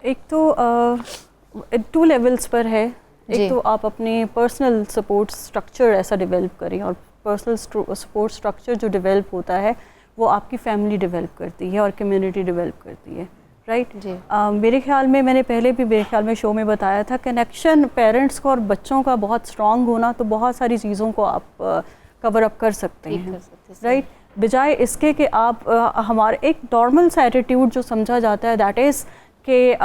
ایک تو 2 لیولس پر ہے. ایک تو آپ اپنے پرسنل سپورٹ اسٹرکچر ایسا ڈیولپ کریں, اور پرسنل سپورٹ اسٹرکچر جو ڈیولپ ہوتا ہے وہ آپ کی فیملی ڈیولپ کرتی ہے اور کمیونٹی ڈیولپ کرتی ہے, رائٹ. میرے خیال میں نے پہلے بھی میرے خیال میں شو میں بتایا تھا, کنیکشن پیرنٹس کا اور بچوں کا بہت اسٹرانگ ہونا تو بہت ساری چیزوں کو آپ کور اپ کر سکتے ہیں, رائٹ. بجائے اس کے کہ آپ ہمارے ایک نارمل سا ایٹیٹیوڈ جو سمجھا جاتا ہے دیٹ از کہ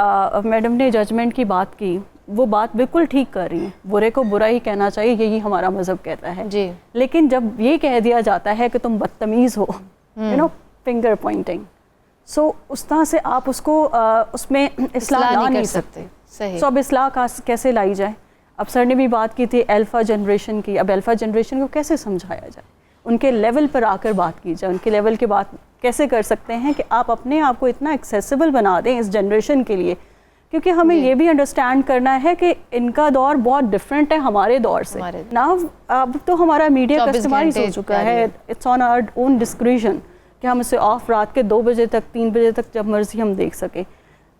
میڈم نے ججمنٹ کی بات کی, وہ بات بالکل ٹھیک کر رہی ہیں, برے کو برا ہی کہنا چاہیے, یہی ہمارا مذہب کہتا ہے. جی. لیکن جب یہ کہہ دیا جاتا ہے کہ تم بدتمیز ہو, یو نو, فنگر پوائنٹنگ, سو اس طرح سے آپ اس کو اس میں اصلاح لا نہیں سکتے. سو اب اصلاح کیسے لائی جائے؟ اب سر نے بھی بات کی تھی الفا جنریشن کی. اب الفا جنریشن کو کیسے سمجھایا جائے, ان کے لیول پر آ کر بات کی جائے, ان کے لیول کی بات کیسے کر سکتے ہیں کہ آپ اپنے آپ کو اتنا ایکسیسیبل بنا دیں اس جنریشن کے لیے, کیونکہ ہمیں یہ بھی انڈرسٹینڈ کرنا ہے کہ ان کا دور بہت ڈفرینٹ ہے ہمارے دور سے. ناؤ اب تو ہمارا میڈیا کسٹمائز ہو چکا ہے, it's on our own discretion کہ ہم اسے آف رات کے 2 بجے تک 3 بجے تک جب مرضی ہم دیکھ سکیں,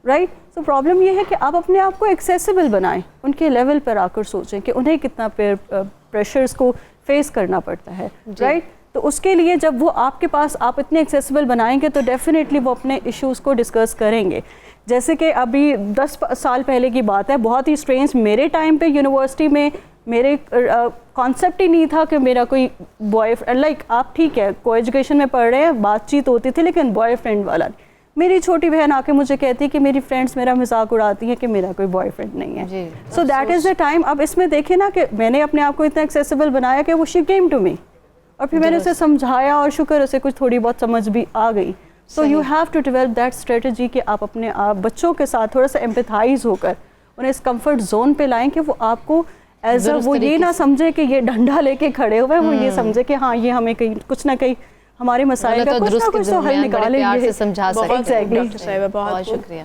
رائٹ. سو پرابلم یہ ہے کہ آپ اپنے آپ کو ایکسیسیبل بنائیں, ان کے لیول پر آ کر سوچیں کہ انہیں کتنا پریشرز کو فیس کرنا پڑتا ہے, رائٹ. تو اس کے لیے جب وہ آپ کے پاس آپ اتنے ایکسیسیبل بنائیں گے تو ڈیفینیٹلی وہ اپنے ایشوز کو ڈسکس کریں گے. جیسے کہ ابھی 10 سال پہلے کی بات ہے, بہت ہی اسٹرینج, میرے ٹائم پہ یونیورسٹی میں میرے کانسیپٹ ہی نہیں تھا کہ میرا کوئی بوائے فرینڈ, لائک آپ ٹھیک ہے کو ایجوکیشن میں پڑھ رہے ہیں, بات چیت ہوتی تھی, لیکن بوائے فرینڈ والا. میری چھوٹی بہن آ کے مجھے کہتی ہے کہ میری فرینڈس میرا مذاق اڑاتی ہیں کہ میرا کوئی بوائے فرینڈ نہیں ہے. So that is the time. اب اس میں دیکھیں نا کہ میں نے اپنے آپ کو اتنا ایکسیسیبل بنایا کہ وہ شی کیم ٹو می, اور پھر میں نے اسے سمجھایا, اور شکر اسے کچھ تھوڑی بہت سمجھ بھی آ گئی. So you have to develop that strategy کہ آپ اپنے بچوں کے ساتھ تھوڑا سا ایمپیتھائز ہو کر انہیں اس کمفرٹ زون پہ لائیں کہ وہ آپ کو ایز اے, وہ یہ نہ سمجھے کہ یہ ڈنڈا لے کے کھڑے ہوئے, وہ یہ سمجھے کہ ہاں یہ ہمیں کہیں کچھ نہ کہیں ہمارے مسائل کا کچھ نہ کچھ تو حل نکالیں گے. سمجھا سکتے ہیں. بہت شکریہ.